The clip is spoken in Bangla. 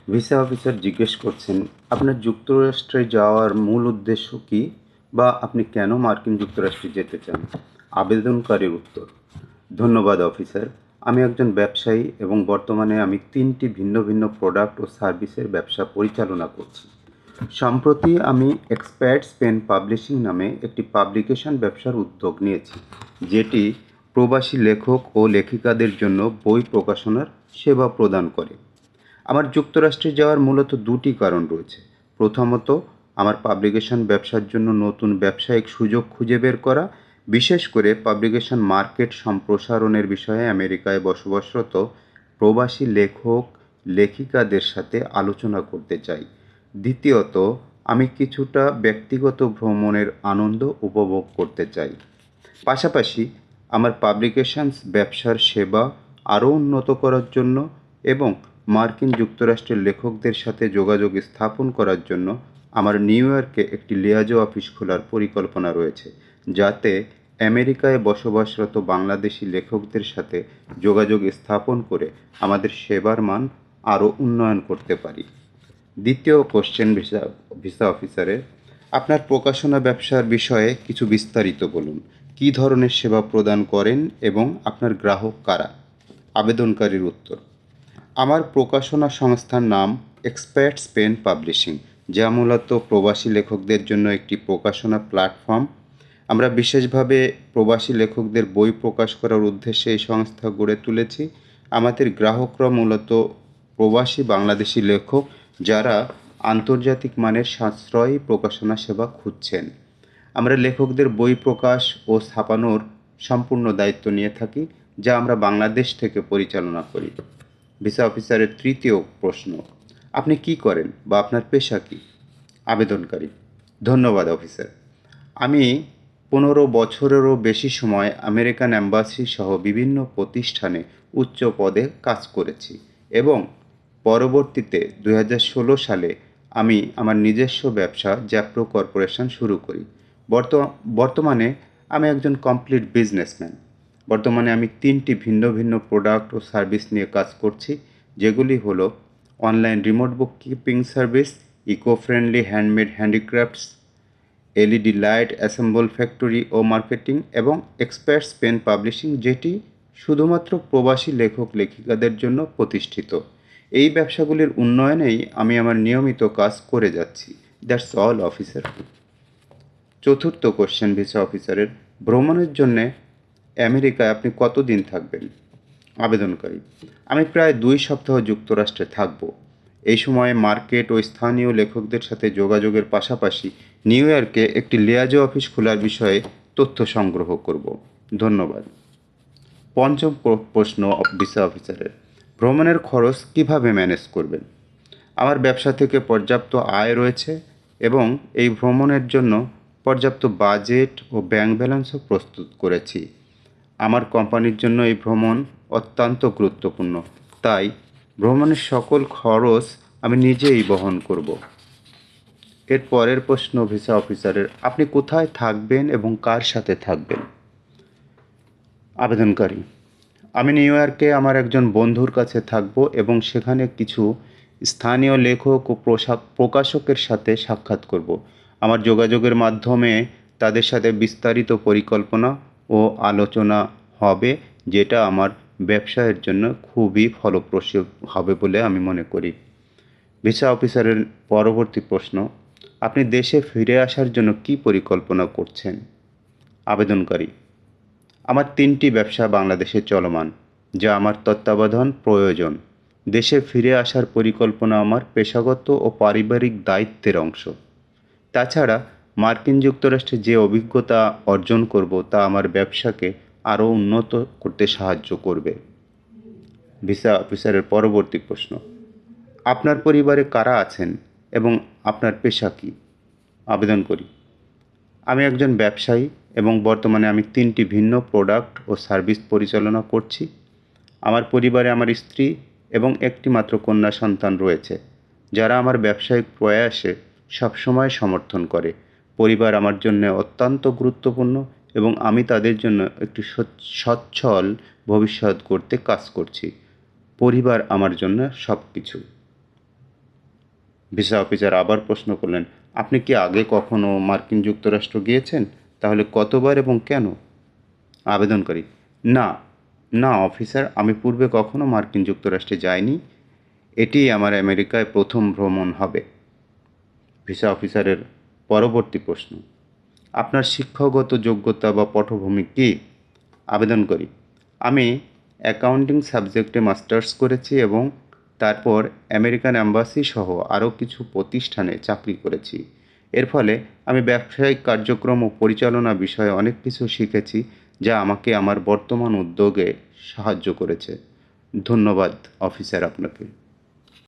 ভিসা অফিসার জিজ্ঞেস করছেন, আপনার যুক্তরাষ্ট্রে যাওয়ার মূল উদ্দেশ্য কী বা আপনি কেন মার্কিন যুক্তরাষ্ট্রে যেতে চান? আবেদনকারীর উত্তর: ধন্যবাদ অফিসার, আমি একজন ব্যবসায়ী এবং বর্তমানে আমি 3টি ভিন্ন ভিন্ন প্রোডাক্ট ও সার্ভিসের ব্যবসা পরিচালনা করছি। সম্প্রতি আমি এক্সপার্টস পেন পাবলিশিং নামে একটি পাবলিকেশন ব্যবসার উদ্যোগ নিয়েছি, যেটি প্রবাসী লেখক ও লেখিকাদের জন্য বই প্রকাশনার সেবা প্রদান করে। আমার যুক্তরাষ্ট্রে যাওয়ার মূলত 2টি কারণ রয়েছে। প্রথমত, আমার পাবলিকেশন ব্যবসার জন্য নতুন ব্যবসায়িক সুযোগ খুঁজে বের করা, বিশেষ করে পাবলিকেশন মার্কেট সম্প্রসারণের বিষয়ে আমেরিকায় বসবাসরত প্রবাসী লেখক লেখিকাদের সাথে আলোচনা করতে চাই। দ্বিতীয়ত, আমি কিছুটা ব্যক্তিগত ভ্রমণের আনন্দ উপভোগ করতে চাই। পাশাপাশি আমার পাবলিকেশনস ব্যবসার সেবা আরও উন্নত করার জন্য এবং মার্কিন যুক্তরাষ্ট্রের লেখকদের সাথে যোগাযোগ স্থাপন করার জন্য আমার নিউ ইয়র্কে একটি লিয়াজো অফিস খোলার পরিকল্পনা রয়েছে, যাতে আমেরিকায় বসবাসরত বাংলাদেশি লেখকদের সাথে যোগাযোগ স্থাপন করে আমাদের সেবার মান আরও উন্নয়ন করতে পারি। দ্বিতীয় কোশ্চেন ভিসা অফিসারের: আপনার প্রকাশনা ব্যবসার বিষয়ে কিছু বিস্তারিত বলুন। কী ধরনের সেবা প্রদান করেন এবং আপনার গ্রাহক কারা? আবেদনকারীর উত্তর: আমার প্রকাশনা সংস্থার নাম এক্সপার্টস পেন পাবলিশিং, যা মূলত প্রবাসী লেখকদের জন্য একটি প্রকাশনা প্ল্যাটফর্ম। আমরা বিশেষভাবে প্রবাসী লেখকদের বই প্রকাশ করার উদ্দেশ্যে এই সংস্থা গড়ে তুলেছি। আমাদের গ্রাহকরা মূলত প্রবাসী বাংলাদেশি লেখক, যারা আন্তর্জাতিক মানের সাশ্রয়ী প্রকাশনা সেবা খুঁজছেন। আমরা লেখকদের বই প্রকাশ ও ছাপানোর সম্পূর্ণ দায়িত্ব নিয়ে থাকি, যা আমরা বাংলাদেশ থেকে পরিচালনা করি। ভিসা অফিসারের তৃতীয় প্রশ্ন: আপনি কি করেন বা আপনার পেশা কী? আবেদনকারী: ধন্যবাদ অফিসার, আমি 15 বছরেরও বেশি সময় আমেরিকান অ্যাম্বাসি সহ বিভিন্ন প্রতিষ্ঠানে উচ্চ পদে কাজ করেছি এবং পরবর্তীতে 2016 সালে আমি আমার নিজস্ব ব্যবসা জ্যাপ্রো কর্পোরেশন শুরু করি। বর্তমানে আমি একজন কমপ্লিট বিজনেসম্যান। বর্তমানে আমি 3টি ভিন্ন ভিন্ন প্রোডাক্ট ও সার্ভিস নিয়ে কাজ করছি, যেগুলি হলো online remote book keeping service, eco friendly handmade handicrafts, LED light assemble factory ও মার্কেটিং এবং এক্সপার্টস পেন পাবলিশিং, যেটি শুধুমাত্র প্রবাসী লেখক লেখিকাদের জন্য প্রতিষ্ঠিত। এই ব্যবসাগুলির উন্নয়নেই আমি আমার নিয়মিত কাজ করে যাচ্ছি। That's all officer. চতুর্থ কোশ্চেন ভিসা অফিসারের: ভ্রমণের জন্যে আমেরিকায় আপনি কতদিন থাকবেন? আবেদনকারী: আমি প্রায় 2 সপ্তাহ যুক্তরাষ্ট্রে থাকব। এই সময়ে মার্কেট ও স্থানীয় লেখকদের সাথে যোগাযোগের পাশাপাশি নিউ ইয়র্কে একটি লিয়াজো অফিস খোলার বিষয়ে তথ্য সংগ্রহ করব। ধন্যবাদ। পঞ্চম প্রশ্ন ভিসা অফিসারের: ভ্রমণের খরচ কিভাবে ম্যানেজ করবেন? আমার ব্যবসা থেকে পর্যাপ্ত আয় রয়েছে এবং এই ভ্রমণের জন্য পর্যাপ্ত বাজেট ও ব্যাংক ব্যালেন্সও প্রস্তুত করেছি। আমার কোম্পানির জন্য এই ভ্রমণ অত্যন্ত গুরুত্বপূর্ণ, তাই ভ্রমণের সকল খরচ আমি নিজেই বহন করব। এর পরের প্রশ্ন ভিসা অফিসারের: আপনি কোথায় থাকবেন এবং কার সাথে থাকবেন? আবেদনকারী: আমি নিউ ইয়র্কে আমার একজন বন্ধুর কাছে থাকব এবং সেখানে কিছু স্থানীয় লেখক ও প্রকাশকের সাথে সাক্ষাৎ করব। আমার যোগাযোগের মাধ্যমে তাদের সাথে বিস্তারিত পরিকল্পনা ও আলোচনা হবে, যেটা আমার ব্যবসায়ের জন্য খুবই ফলপ্রসূ হবে বলে আমি মনে করি। ভিসা অফিসারের পরবর্তী প্রশ্ন: আপনি দেশে ফিরে আসার জন্য কী পরিকল্পনা করছেন? আবেদনকারী: আমার 3টি ব্যবসা বাংলাদেশে চলমান, যা আমার তত্ত্বাবধান প্রয়োজন। দেশে ফিরে আসার পরিকল্পনা আমার পেশাগত ও পারিবারিক দায়িত্বের অংশ। তাছাড়া মার্কিন যুক্তরাষ্ট্রে যে অভিজ্ঞতা অর্জন করব তা আমার ব্যবসাকে আরও উন্নত করতে সাহায্য করবে। ভিসা অফিসারের পরবর্তী প্রশ্ন: আপনার পরিবারে কারা আছেন এবং আপনার পেশা কী? আবেদন করি: আমি একজন ব্যবসায়ী এবং বর্তমানে আমি 3টি ভিন্ন প্রোডাক্ট ও সার্ভিস পরিচালনা করছি। আমার পরিবারে আমার স্ত্রী এবং একটি মাত্র কন্যা সন্তান রয়েছে, যারা আমার ব্যবসায়িক প্রয়াসে সবসময় সমর্থন করে। পরিবার আমার জন্য অত্যন্ত গুরুত্বপূর্ণ এবং আমি তাদের জন্য একটি সচ্ছল ভবিষ্যৎ গড়তে কাজ করছি। পরিবার আমার জন্য সব কিছু। ভিসা অফিসার আবার প্রশ্ন করলেন, আপনি কি আগে কখনো মার্কিন যুক্তরাষ্ট্র গিয়েছেন? তাহলে কতবার এবং কেন? আবেদনকারী, না, না অফিসার, আমি পূর্বে কখনো মার্কিন যুক্তরাষ্ট্রে যাইনি। এটিই আমার আমেরিকায় প্রথম ভ্রমণ হবে। ভিসা অফিসারের পরবর্তী প্রশ্ন, আপনার শিক্ষাগত যোগ্যতা বা পটভূমি কী? আবেদনকারী, আমি অ্যাকাউন্টিং সাবজেক্টে মাস্টার্স করেছি এবং তারপর আমেরিকান অ্যাম্বাসি সহ আরও কিছু প্রতিষ্ঠানে চাকরি করেছি। এর ফলে আমি ব্যবসায়িক কার্যক্রম ও পরিচালনা বিষয়ে অনেক কিছু শিখেছি, যা আমাকে আমার বর্তমান উদ্যোগে সাহায্য করেছে। ধন্যবাদ অফিসার আপনাকে।